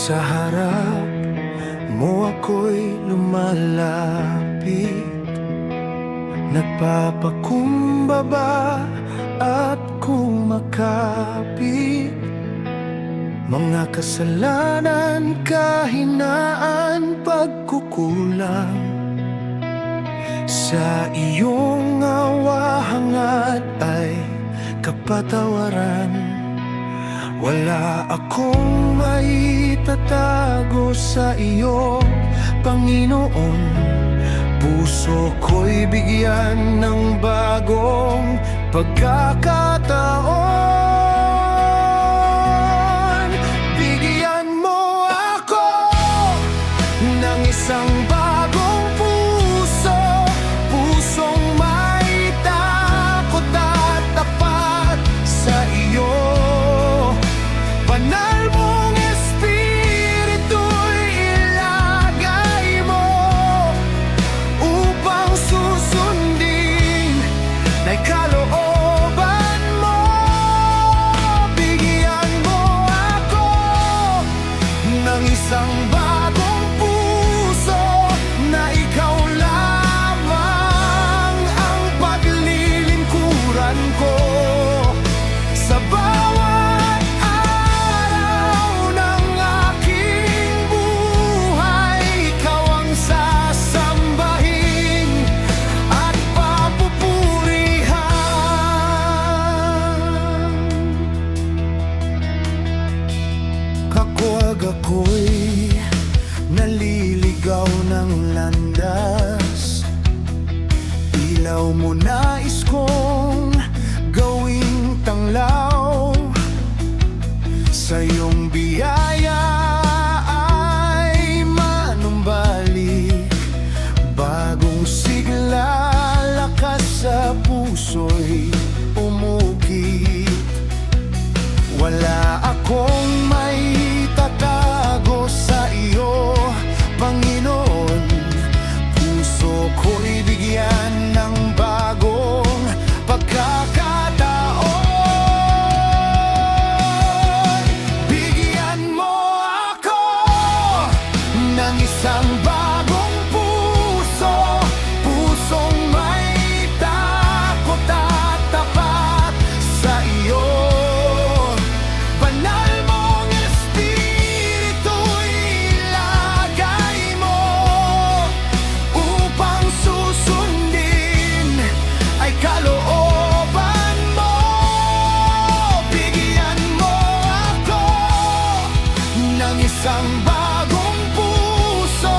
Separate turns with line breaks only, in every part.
Sa harap mo ako'y lumalapit, nagpapakumbaba at kumakapit. Mga kasalanan, kahinaan, pagkukulang, sa iyong awa hangad ay kapatawaran. Wala akong maitatago sa iyo, Panginoon. Puso ko'y bigyan ng bagong pagkakataon. Bigyan mo ako ng isang bagong puso, pusong may takot at tapat sa iyo. Banal mong espiritu'y ilagay mo upang susundin na'y kalooban mo. Bigyan mo ako ng isang bagong puso na ikaw lamang ang paglilingkuran ko. Sa bawat araw ng aking buhay, ikaw ang sasambahin at papupurihan. Kakuwag ako'y naliligaw ng landas, ilaw mo nais kong gawing tanglaw. Sa iyong biyaya ay manumbalik, bagong sigla, lakas sa puso'y umukit. Wala akong maitatago sa iyo, Panginoon. Puso ko'y bigyan ng bagong pagkakataon. Bigyan mo ako ng isang bagong puso, pusong may takot at tapat sa iyo. Banal mong espiritu'y ilagay mo upang susundin ay kalooban mo. Bigyan mo ako ng isang bagong puso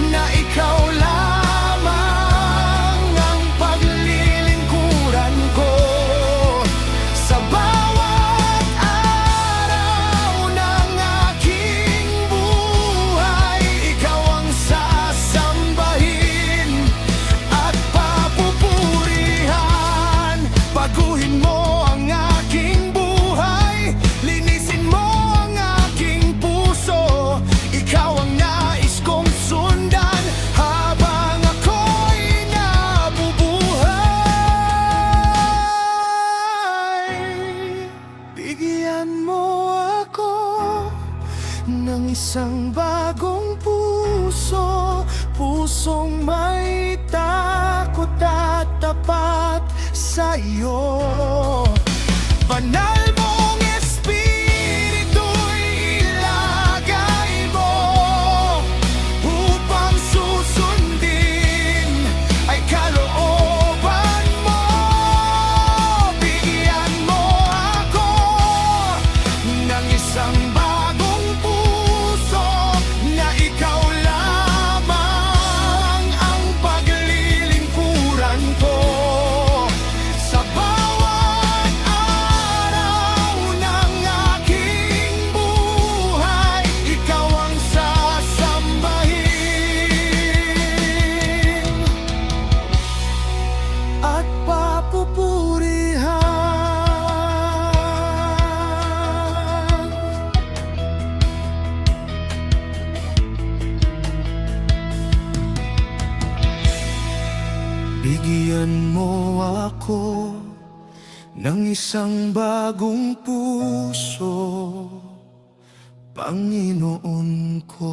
na ikaw lamang ang paglilingkuran ko. Sa bawat araw ng aking buhay, ikaw ang sasambahin at papupurihan. Baguhin mo ang aking buhay, linisin mo ang aking puso. Ikaw ang nais kong sundan habang ako'y nabubuhay. Bigyan mo ako ng isang bagong puso, pusong may takot at tapat sa iyo. Banal mong espiritu'y ilagay mo upang susundin ay kalooban mo. Bigyan mo ako ng isang bagong puso na ikaw lamang ang paglilingkuran ko. Sa bawat araw ng aking buhay, ikaw ang sasambahin at papupurihan. Bigyan mo ako ng isang bagong puso, Panginoon ko.